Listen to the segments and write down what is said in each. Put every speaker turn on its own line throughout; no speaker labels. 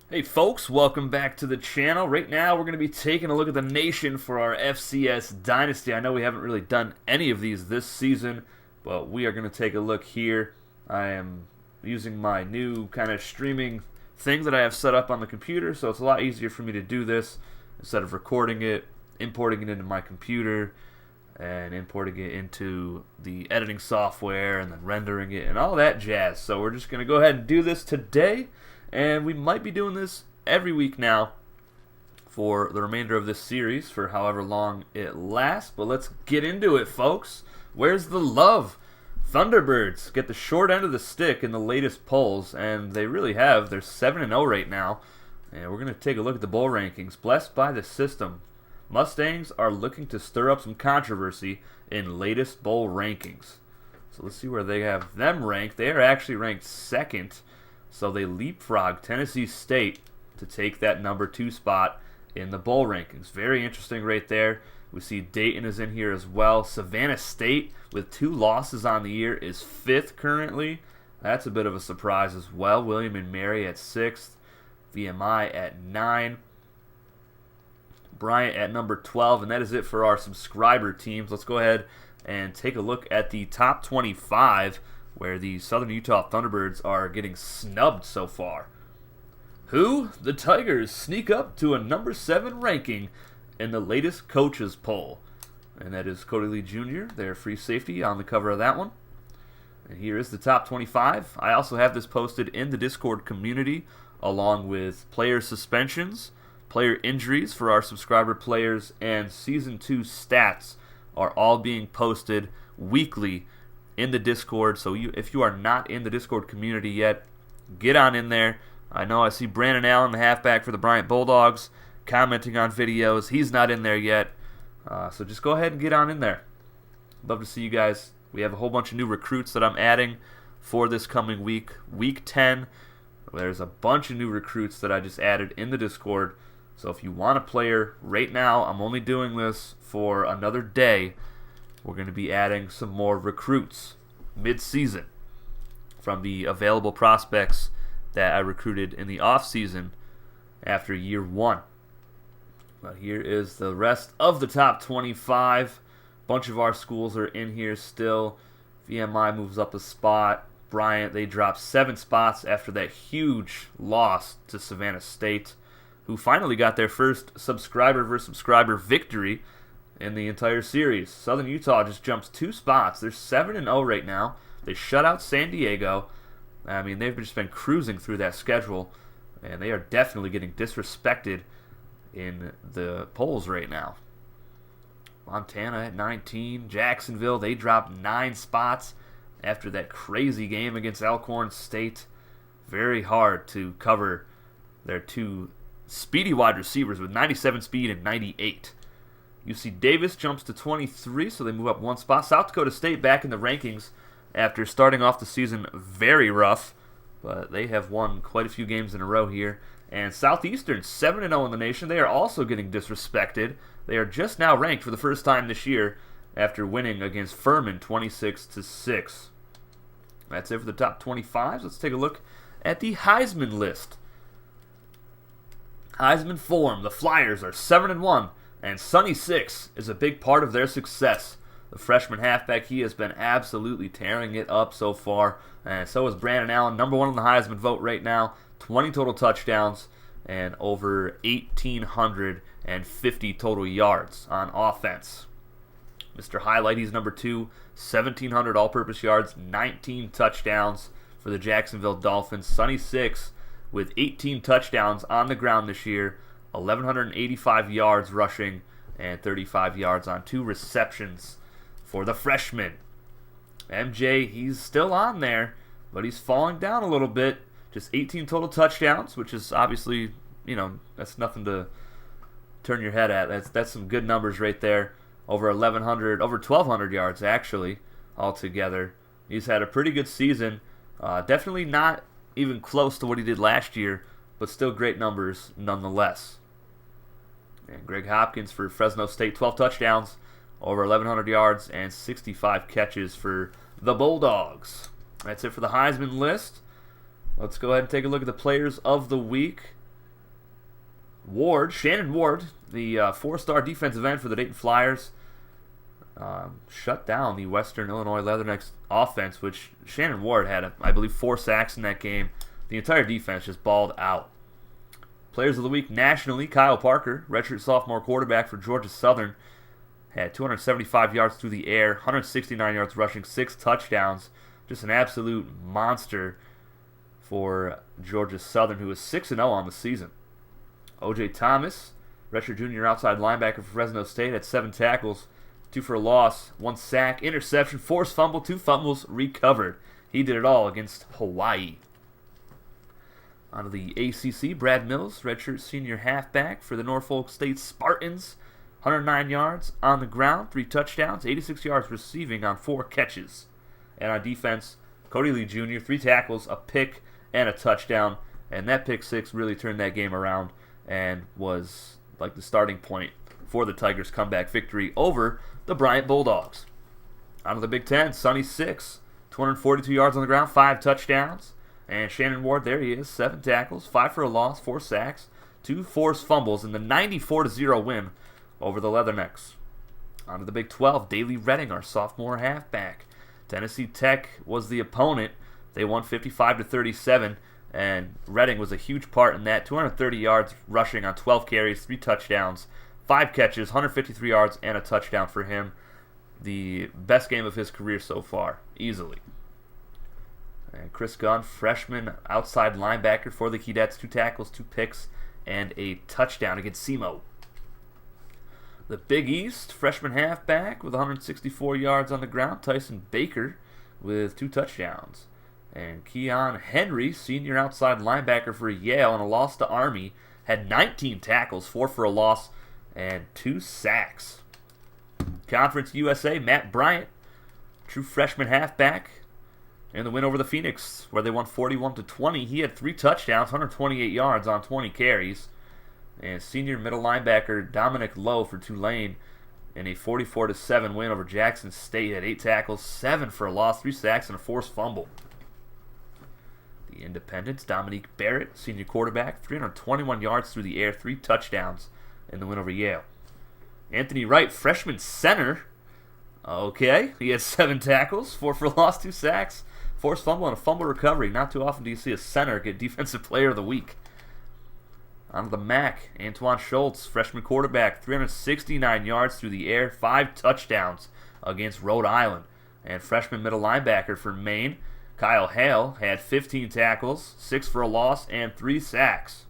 Hey folks, welcome back to the channel. Right now we're going to be taking a look at the nation for our FCS Dynasty. I know we haven't really done any of these this season, but we are going to take a look here. I am using my new kind of streaming thing that I have set up on the computer, so it's a lot easier for me to do this instead of recording it, importing it into my computer, and importing it into the editing software, and then rendering it, and all that jazz. So we're just going to go ahead and do this today. And we might be doing this every week now for the remainder of this series, for however long it lasts. But let's get into it, folks. Where's the love? Thunderbirds get the short end of the stick in the latest polls, and they really have. They're 7-0 right now. And we're going to take a look at the bowl rankings. Blessed by the system. Mustangs are looking to stir up some controversy in latest bowl rankings. So let's see where they have them ranked. They are actually ranked second. So they leapfrog Tennessee State to take that number 2 spot in the bowl rankings. Very interesting right there. We see Dayton is in here as well. Savannah State, with 2 losses on the year, is 5th currently. That's a bit of a surprise as well. William and Mary at 6th. VMI at 9. Bryant at number 12. And that is it for our subscriber teams. Let's go ahead and take a look at the top 25, where the Southern Utah Thunderbirds are getting snubbed so far. Who? The Tigers sneak up to a number 7 ranking in the latest coaches poll. And that is Cody Lee Jr., their free safety, on the cover of that one. And here is the top 25. I also have this posted in the Discord community, along with player suspensions, player injuries for our subscriber players, and Season 2 stats are all being posted weekly in the Discord. So if you are not in the Discord community yet, get on in there. I know I see Brandon Allen, the halfback for the Bryant Bulldogs, commenting on videos. He's not in there yet. So just go ahead and get on in there. Love to see you guys. We have a whole bunch of new recruits that I'm adding for this coming week. Week 10, there's a bunch of new recruits that I just added in the Discord. So if you want a player right now, I'm only doing this for another day. We're going to be adding some more recruits mid-season from the available prospects that I recruited in the off-season after year 1. But here is the rest of the top 25. A bunch of our schools are in here still. VMI moves up a spot. Bryant, they dropped 7 spots after that huge loss to Savannah State, who finally got their first subscriber versus subscriber victory in the entire series. Southern Utah just jumps 2 spots. They're 7-0 right now. They shut out San Diego. I mean, they've just been cruising through that schedule, and they are definitely getting disrespected in the polls right now. Montana at 19. Jacksonville, they dropped 9 spots after that crazy game against Alcorn State. Very hard to cover their 2 speedy wide receivers with 97 speed and 98. UC Davis jumps to 23, so they move up 1 spot. South Dakota State back in the rankings after starting off the season very rough, but they have won quite a few games in a row here. And Southeastern, 7-0 in the nation. They are also getting disrespected. They are just now ranked for the first time this year after winning against Furman 26-6. That's it for the top 25. Let's take a look at the Heisman list. Heisman form, the Flyers are 7-1. And Sonny Six is a big part of their success. The freshman halfback, he has been absolutely tearing it up so far. And so is Brandon Allen, number 1 on the Heisman vote right now. 20 total touchdowns and over 1,850 total yards on offense. Mr. Highlight, he's number 2. 1,700 all-purpose yards, 19 touchdowns for the Jacksonville Dolphins. Sonny Six with 18 touchdowns on the ground this year. 1,185 yards rushing and 35 yards on 2 receptions for the freshman. MJ, he's still on there, but he's falling down a little bit. Just 18 total touchdowns, which is obviously, that's nothing to turn your head at. That's some good numbers right there. Over 1,200 yards actually altogether. He's had a pretty good season. Definitely not even close to what he did last year, but still great numbers nonetheless. And Greg Hopkins for Fresno State, 12 touchdowns, over 1,100 yards, and 65 catches for the Bulldogs. That's it for the Heisman list. Let's go ahead and take a look at the players of the week. Shannon Ward, the 4-star defensive end for the Dayton Flyers, shut down the Western Illinois Leathernecks offense, which Shannon Ward had, I believe, 4 sacks in that game. The entire defense just balled out. Players of the Week nationally, Kyle Parker, redshirt sophomore quarterback for Georgia Southern, had 275 yards through the air, 169 yards rushing, 6 touchdowns. Just an absolute monster for Georgia Southern, who is 6-0 on the season. O.J. Thomas, redshirt junior outside linebacker for Fresno State, had 7 tackles, 2 for a loss, 1 sack, interception, forced fumble, 2 fumbles recovered. He did it all against Hawaii. On to the ACC, Brad Mills, redshirt senior halfback for the Norfolk State Spartans, 109 yards on the ground, 3 touchdowns, 86 yards receiving on 4 catches. And on defense, Cody Lee Jr., 3 tackles, a pick, and a touchdown. And that pick 6 really turned that game around and was like the starting point for the Tigers' comeback victory over the Bryant Bulldogs. On to the Big Ten, Sonny Six, 242 yards on the ground, 5 touchdowns. And Shannon Ward, there he is, 7 tackles, 5 for a loss, 4 sacks, 2 forced fumbles in the 94-0 win over the Leathernecks. On to the Big 12, Daley Redding, our sophomore halfback. Tennessee Tech was the opponent. They won 55-37, and Redding was a huge part in that. 230 yards rushing on 12 carries, 3 touchdowns, 5 catches, 153 yards, and a touchdown for him. The best game of his career so far, easily. And Chris Gunn, freshman outside linebacker for the Keydets, 2 tackles, 2 picks, and a touchdown against SEMO. The Big East, freshman halfback with 164 yards on the ground, Tyson Baker with 2 touchdowns. And Keon Henry, senior outside linebacker for Yale and a loss to Army, had 19 tackles, 4 for a loss, and 2 sacks. Conference USA, Matt Bryant, true freshman halfback, in the win over the Phoenix, where they won 41-20. He had 3 touchdowns, 128 yards on 20 carries. And senior middle linebacker Dominic Lowe for Tulane in a 44-7 win over Jackson State. He had 8 tackles, 7 for a loss, 3 sacks, and a forced fumble. The Independents, Dominique Barrett, senior quarterback, 321 yards through the air, 3 touchdowns in the win over Yale. Anthony Wright, freshman center. Okay, he had 7 tackles, 4 for a loss, 2 sacks, forced fumble, and a fumble recovery. Not too often do you see a center get Defensive Player of the Week. On to the MAC, Antoine Schultz, freshman quarterback, 369 yards through the air, 5 touchdowns against Rhode Island. And freshman middle linebacker for Maine, Kyle Hale, had 15 tackles, 6 for a loss, and 3 sacks.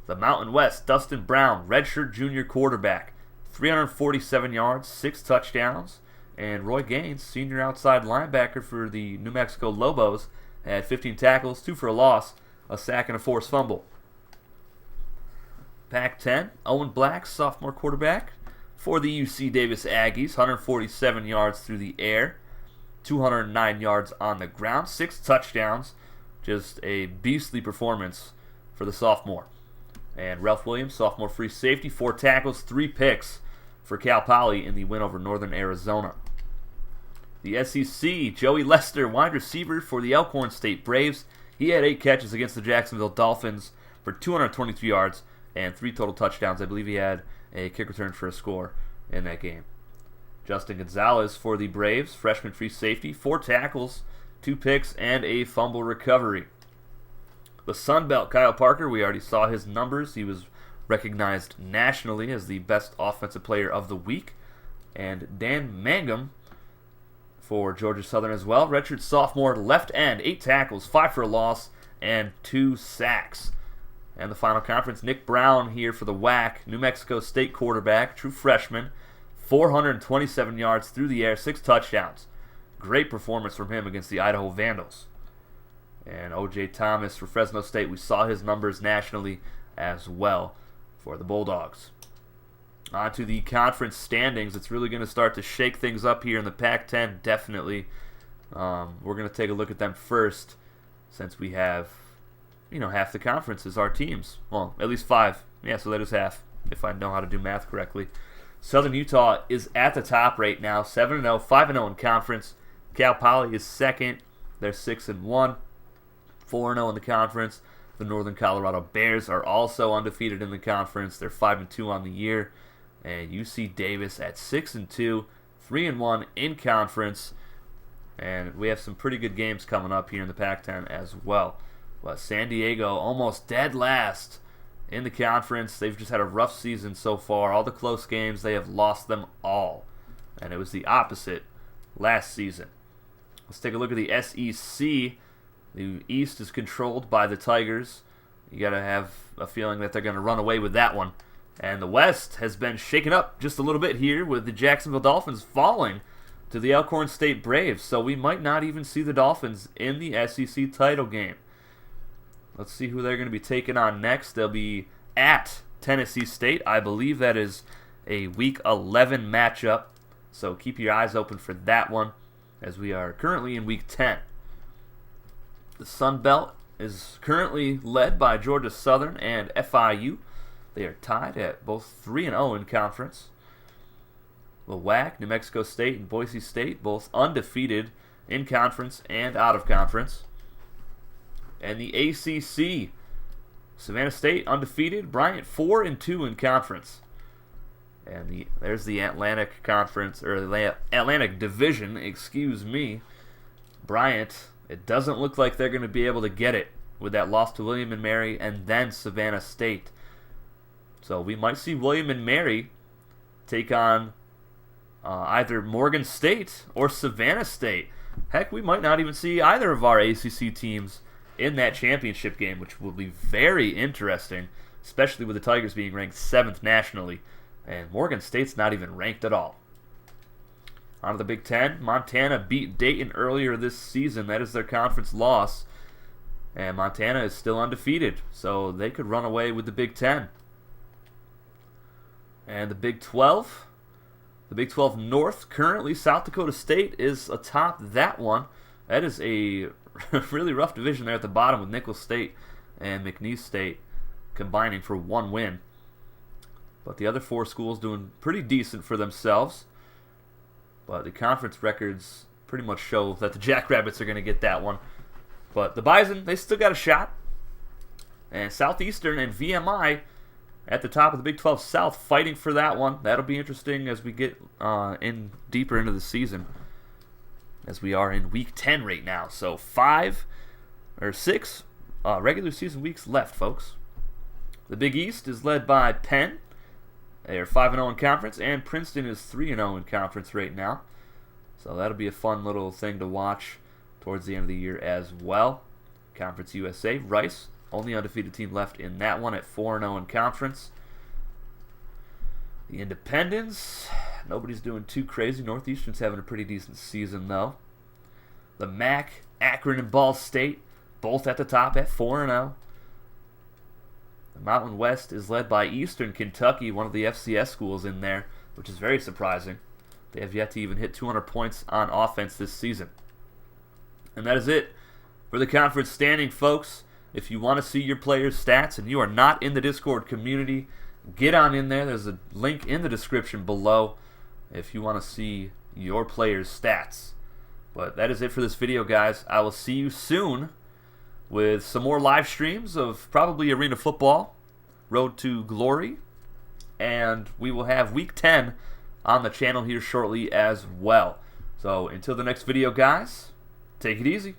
The Mountain West, Dustin Brown, redshirt junior quarterback, 347 yards, 6 touchdowns. And Roy Gaines, senior outside linebacker for the New Mexico Lobos, had 15 tackles, 2 for a loss, a sack, and a forced fumble. Pac-10, Owen Black, sophomore quarterback for the UC Davis Aggies, 147 yards through the air, 209 yards on the ground, 6 touchdowns. Just a beastly performance for the sophomore. And Ralph Williams, sophomore free safety, 4 tackles, 3 picks for Cal Poly in the win over Northern Arizona. The SEC, Joey Lester, wide receiver for the Elkhorn State Braves. He had 8 catches against the Jacksonville Dolphins for 222 yards and 3 total touchdowns. I believe he had a kick return for a score in that game. Justin Gonzalez for the Braves, freshman free safety, 4 tackles, 2 picks, and a fumble recovery. The Sun Belt, Kyle Parker, we already saw his numbers. He was recognized nationally as the best offensive player of the week. And Dan Mangum for Georgia Southern as well. Redshirt sophomore, left end, 8 tackles, 5 for a loss, and 2 sacks. And the final conference, Nick Brown here for the WAC, New Mexico State quarterback, true freshman, 427 yards through the air, 6 touchdowns. Great performance from him against the Idaho Vandals. And O.J. Thomas for Fresno State, we saw his numbers nationally as well for the Bulldogs. On to the conference standings. It's really going to start to shake things up here in the Pac-10, definitely. We're going to take a look at them first, since we have, half the conference is our teams. Well, at least 5. Yeah, so that is half, if I know how to do math correctly. Southern Utah is at the top right now, 7-0, 5-0 in conference. Cal Poly is second. They're 6-1, 4-0 in the conference. The Northern Colorado Bears are also undefeated in the conference. They're 5-2 on the year. And UC Davis at 6-2, 3-1 in conference. And we have some pretty good games coming up here in the Pac-10 as well. But San Diego almost dead last in the conference. They've just had a rough season so far. All the close games, they have lost them all. And it was the opposite last season. Let's take a look at the SEC. The East is controlled by the Tigers. You got to have a feeling that they're going to run away with that one. And the West has been shaken up just a little bit here with the Jacksonville Dolphins falling to the Elkhorn State Braves. So we might not even see the Dolphins in the SEC title game. Let's see who they're going to be taking on next. They'll be at Tennessee State. I believe that is a Week 11 matchup. So keep your eyes open for that one, as we are currently in Week 10. The Sun Belt is currently led by Georgia Southern and FIU. They are tied at both 3-0 in conference. The WAC, New Mexico State, and Boise State both undefeated in conference and out of conference. And the ACC, Savannah State undefeated, Bryant 4-2 in conference. And there's the Atlantic Conference, or the Atlantic Division, excuse me. Bryant, it doesn't look like they're going to be able to get it with that loss to William & Mary and then Savannah State. So we might see William & Mary take on either Morgan State or Savannah State. Heck, we might not even see either of our ACC teams in that championship game, which will be very interesting, especially with the Tigers being ranked 7th nationally, and Morgan State's not even ranked at all. On to the Big Ten. Montana beat Dayton earlier this season. That is their conference loss, and Montana is still undefeated, so they could run away with the Big Ten. And the Big 12. The Big 12 North, currently South Dakota State is atop that one. That is a really rough division there at the bottom with Nicholls State and McNeese State combining for one win. But the other 4 schools doing pretty decent for themselves. But the conference records pretty much show that the Jackrabbits are going to get that one. But the Bison, they still got a shot. And Southeastern and VMI at the top of the Big 12 South fighting for that one. That'll be interesting as we get in deeper into the season, as we are in Week 10 right now. So 5 or 6 regular season weeks left, folks. The Big East is led by Penn. They are 5-0 in conference, and Princeton is 3-0 in conference right now. So that'll be a fun little thing to watch towards the end of the year as well. Conference USA, Rice, only undefeated team left in that one at 4-0 in conference. The Independents, nobody's doing too crazy. Northeastern's having a pretty decent season, though. The MAC, Akron, and Ball State, both at the top at 4-0. The Mountain West is led by Eastern Kentucky, one of the FCS schools in there, which is very surprising. They have yet to even hit 200 points on offense this season. And that is it for the conference standing, folks. If you want to see your players' stats and you are not in the Discord community, get on in there. There's a link in the description below if you want to see your players' stats. But that is it for this video, guys. I will see you soon with some more live streams of probably Arena Football, Road to Glory, and we will have Week 10 on the channel here shortly as well. So until the next video, guys, take it easy.